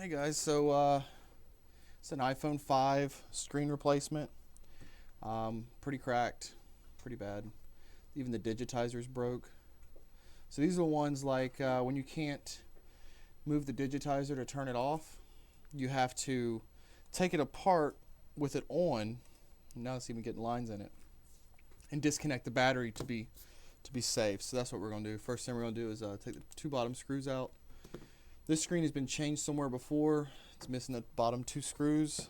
Hey guys, it's an iPhone 5 screen replacement. Pretty cracked, pretty bad. Even the digitizer's broke. So these are the ones like when you can't move the digitizer to turn it off, you have to take it apart with it on. Now it's even getting lines in it, and disconnect the battery to be safe. So that's what we're gonna do. First thing we're gonna do is take the two bottom screws out. This screen has been changed somewhere before. It's missing the bottom two screws.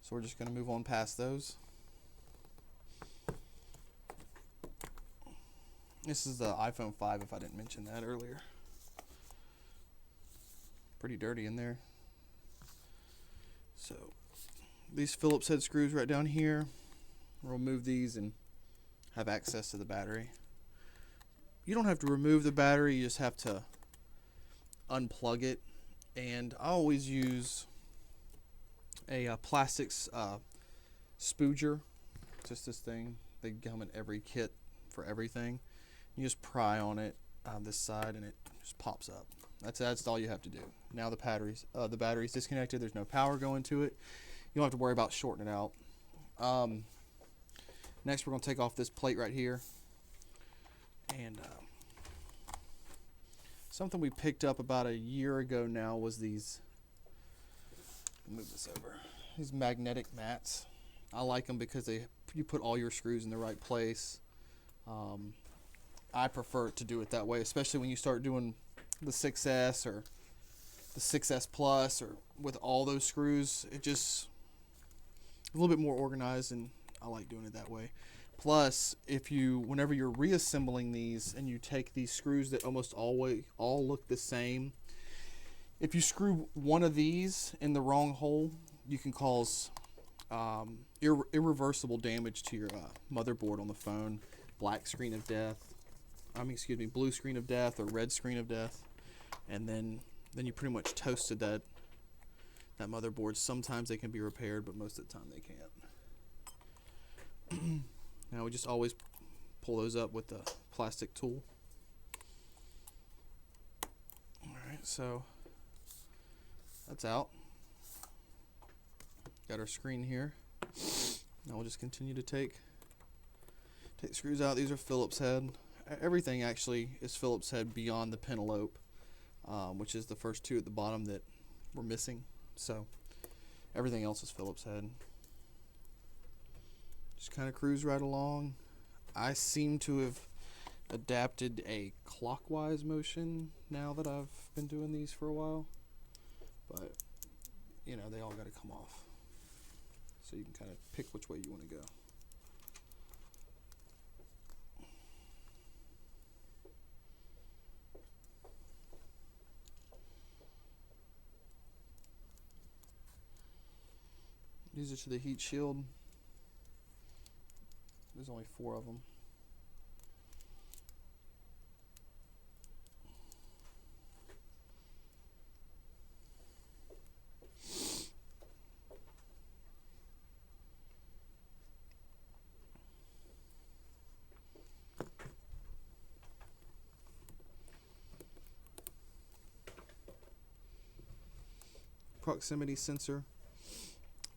So we're just going to move on past those. This is the iPhone 5 if I didn't mention that earlier. Pretty dirty in there. So these Phillips head screws right down here. We'll remove these and have access to the battery. You don't have to remove the battery, you just have to unplug it. And I always use a plastics spooger. Just this thing. They come in every kit for everything. You just pry on it on this side and it just pops up. That's all you have to do. Now the battery's disconnected. There's no power going to it. You don't have to worry about shorting it out. Next we're going to take off this plate right here. And something we picked up about a year ago now was these, move this over, these magnetic mats. I like them because you put all your screws in the right place. I prefer to do it that way, especially when you start doing the 6S or the 6S Plus or with all those screws. It just a little bit more organized, and I like doing it that way. Plus, whenever you're reassembling these and you take these screws that almost always all look the same, if you screw one of these in the wrong hole, you can cause irreversible damage to your motherboard on the phone. Blue screen of death or red screen of death, and then you pretty much toasted that motherboard. Sometimes they can be repaired, but most of the time they can't. Now we just always pull those up with the plastic tool. Alright, so that's out. Got our screen here. Now we'll just continue to take screws out. These are Phillips head. Everything actually is Phillips head beyond the Penelope, which is the first two at the bottom that we're missing. So everything else is Phillips head. Just kind of cruise right along. I seem to have adapted a clockwise motion now that I've been doing these for a while. But, they all got to come off. So you can kind of pick which way you want to go. These are to the heat shield. There's only 4 of them. Proximity sensor.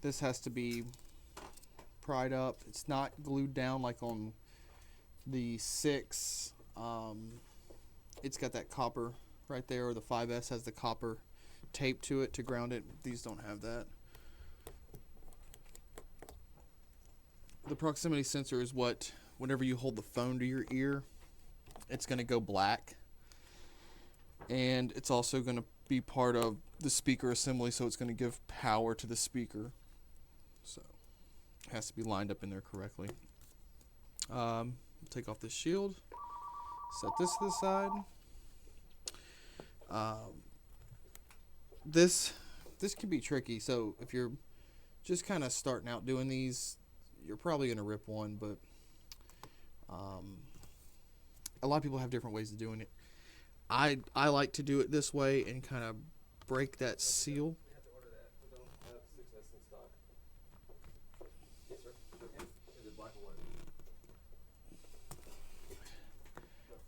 This has to be pried up. It's not glued down like on the 6. It's got that copper right there, or the 5S has the copper tape to it to ground it. These don't have that. The proximity sensor is whenever you hold the phone to your ear, it's going to go black. And it's also going to be part of the speaker assembly, so it's going to give power to the speaker. So it has to be lined up in there correctly. Take off this shield. Set this to the side. This can be tricky. So if you're just kind of starting out doing these, you're probably going to rip one, but a lot of people have different ways of doing it. I like to do it this way and kind of break that seal.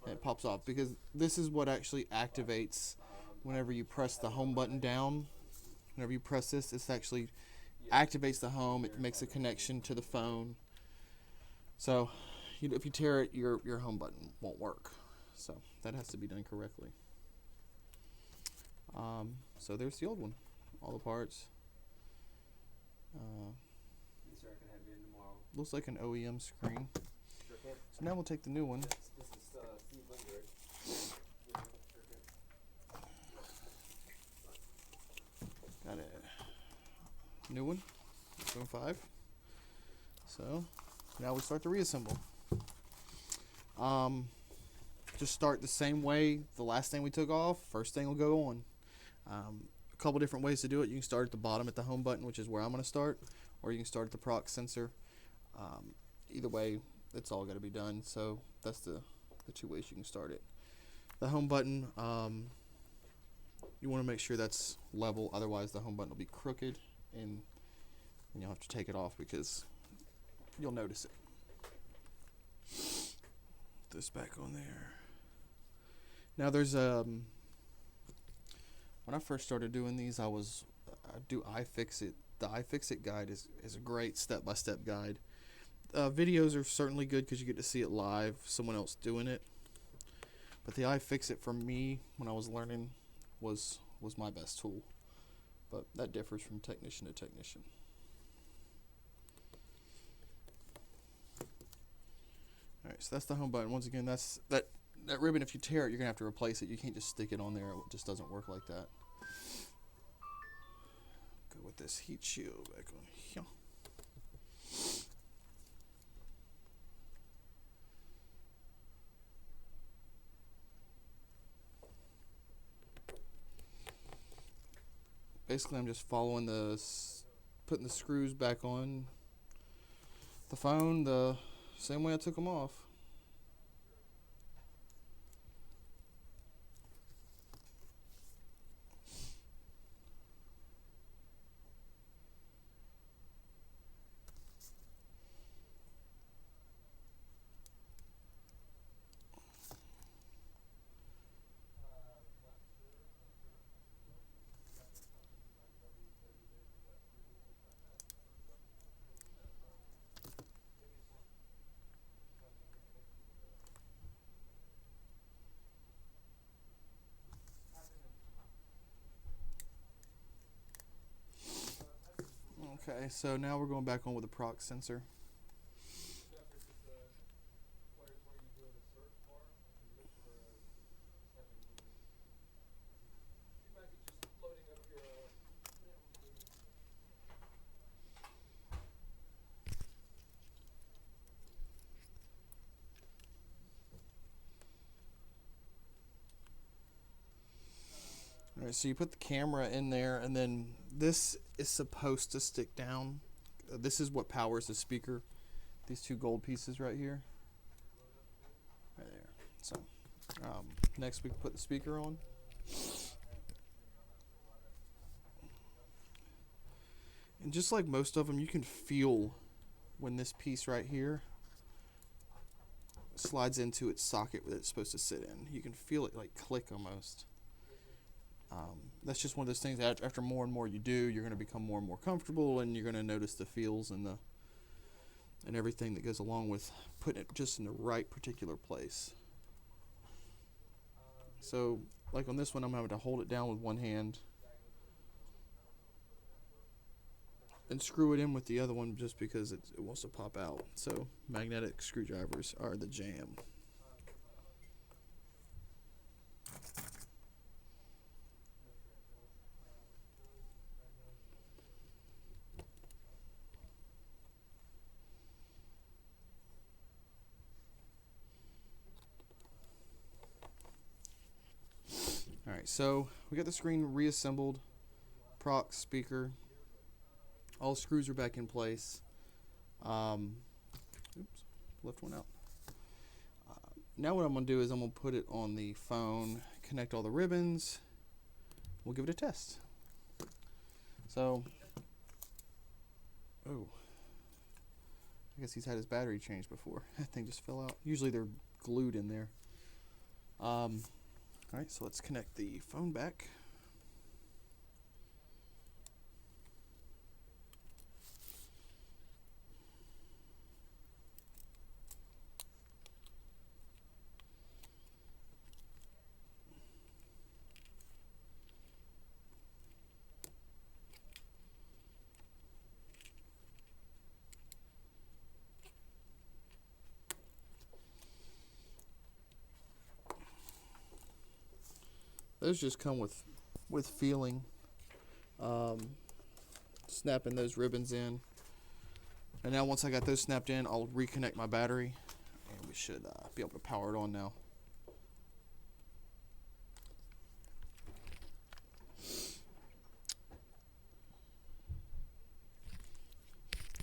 And it pops off because this is what actually activates whenever you press the home button down, whenever you press this actually activates the home. It makes a connection to the phone. So if you tear it, your home button won't work. So that has to be done correctly. So there's the old one, all the parts. Looks like an OEM screen. So now we'll take the new one. Got a new one, iPhone 5. So now we start to reassemble. Just start the same way the last thing we took off. First thing will go on. A couple different ways to do it. You can start at the bottom at the home button, which is where I'm going to start, or you can start at the prox sensor. Either way, it's all got to be done. So that's the two ways you can start it. The home button, you want to make sure that's level, otherwise the home button will be crooked, and you'll have to take it off because you'll notice it. Put this back on there. Now there's when I first started doing these, I do iFixit. The iFixit guide is a great step-by-step guide. Videos are certainly good because you get to see it live, someone else doing it. But the iFixit for me, when I was learning, was my best tool. But that differs from technician to technician. Alright, so that's the home button. Once again, that's that ribbon, if you tear it, you're going to have to replace it. You can't just stick it on there. It just doesn't work like that. Go with this heat shield back on here. Basically, I'm just following putting the screws back on the phone the same way I took them off. Okay, so now we're going back on with the prox sensor. Alright, so you put the camera in there, and then this is supposed to stick down. This is what powers the speaker. These two gold pieces right here. Right there. So, next we put the speaker on. And just like most of them, you can feel when this piece right here slides into its socket that it's supposed to sit in. You can feel it like click almost. That's just one of those things that after more and more you do, you're going to become more and more comfortable, and you're going to notice the feels and everything that goes along with putting it just in the right particular place. So, like on this one, I'm having to hold it down with one hand and screw it in with the other one just because it wants to pop out. So, magnetic screwdrivers are the jam. Alright, so we got the screen reassembled, prox, speaker, all the screws are back in place. Oops, left one out. Now what I'm going to do is I'm going to put it on the phone, connect all the ribbons, we'll give it a test. So, oh, I guess he's had his battery changed before. That thing just fell out. Usually they're glued in there. Alright, so let's connect the phone back. those just come with feeling. Snapping those ribbons in. And now once I got those snapped in, I'll reconnect my battery, and we should be able to power it on now.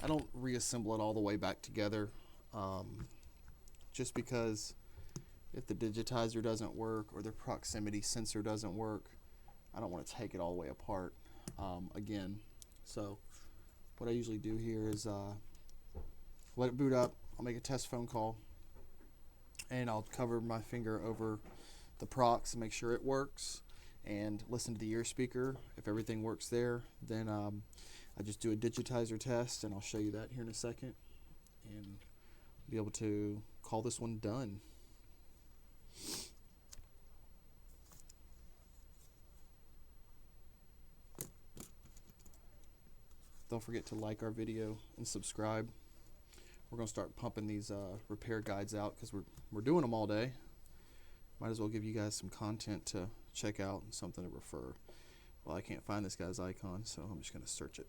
I don't reassemble it all the way back together, just because if the digitizer doesn't work or the proximity sensor doesn't work, I don't want to take it all the way apart again. So what I usually do here is let it boot up. I'll make a test phone call, and I'll cover my finger over the prox and make sure it works, and listen to the ear speaker. If everything works there, then I just do a digitizer test, and I'll show you that here in a second, and be able to call this one done. Don't forget to like our video and subscribe. We're going to start pumping these repair guides out because we're doing them all day. Might as well give you guys some content to check out and something to refer. Well, I can't find this guy's icon, so I'm just going to search it.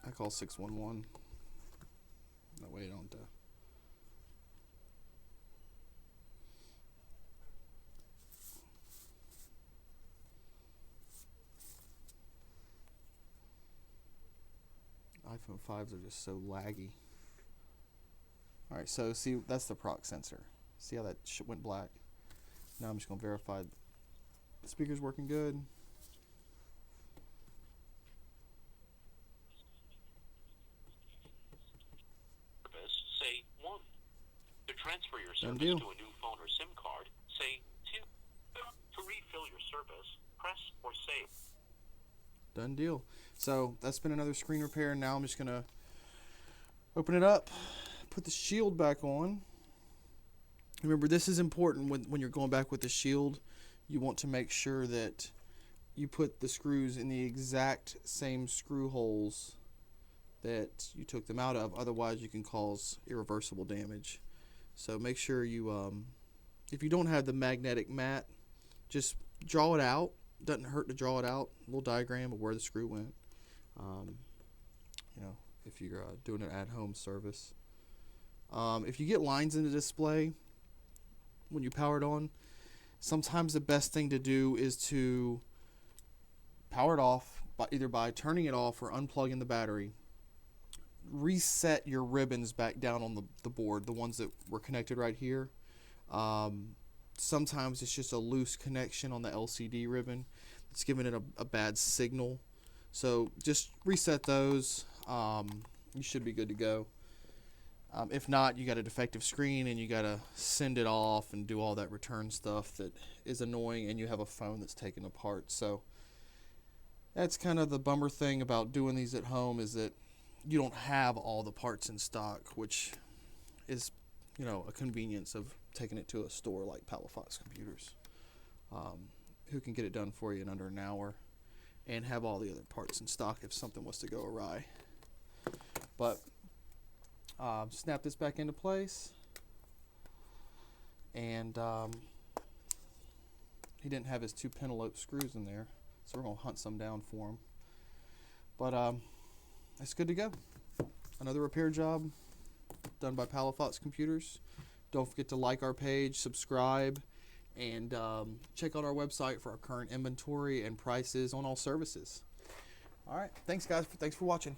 I call 611. That way I don't iPhone 5s are just so laggy. Alright, so see, that's the proc sensor. See how that went black? Now I'm just going to verify the speaker's working good. Say 1. To transfer your service deal. to a new phone or SIM card, say 2. To refill your service, press or save. Done deal. So that's been another screen repair. Now I'm just going to open it up, put the shield back on. Remember, this is important when you're going back with the shield. You want to make sure that you put the screws in the exact same screw holes that you took them out of. Otherwise, you can cause irreversible damage. So make sure you, if you don't have the magnetic mat, just draw it out. Doesn't hurt to draw it out. A little diagram of where the screw went. You know, if you're doing an at-home service. If you get lines in the display when you power it on, sometimes the best thing to do is to power it off either by turning it off or unplugging the battery. Reset your ribbons back down on the board, the ones that were connected right here. Sometimes it's just a loose connection on the LCD ribbon. It's giving it a bad signal. So just reset those. You should be good to go. If not, you got a defective screen and you got to send it off and do all that return stuff that is annoying, and you have a phone that's taken apart. So that's kind of the bummer thing about doing these at home, is that you don't have all the parts in stock, which is, you know, a convenience of taking it to a store like Palafox Computers, who can get it done for you in under an hour and have all the other parts in stock if something was to go awry. But snap this back into place, and he didn't have his 2 Penelope screws in there, so we're going to hunt some down for him. But it's good to go. Another repair job done by Palafox Computers. Don't forget to like our page, subscribe, and check out our website for our current inventory and prices on all services. All right, thanks guys. Thanks for watching.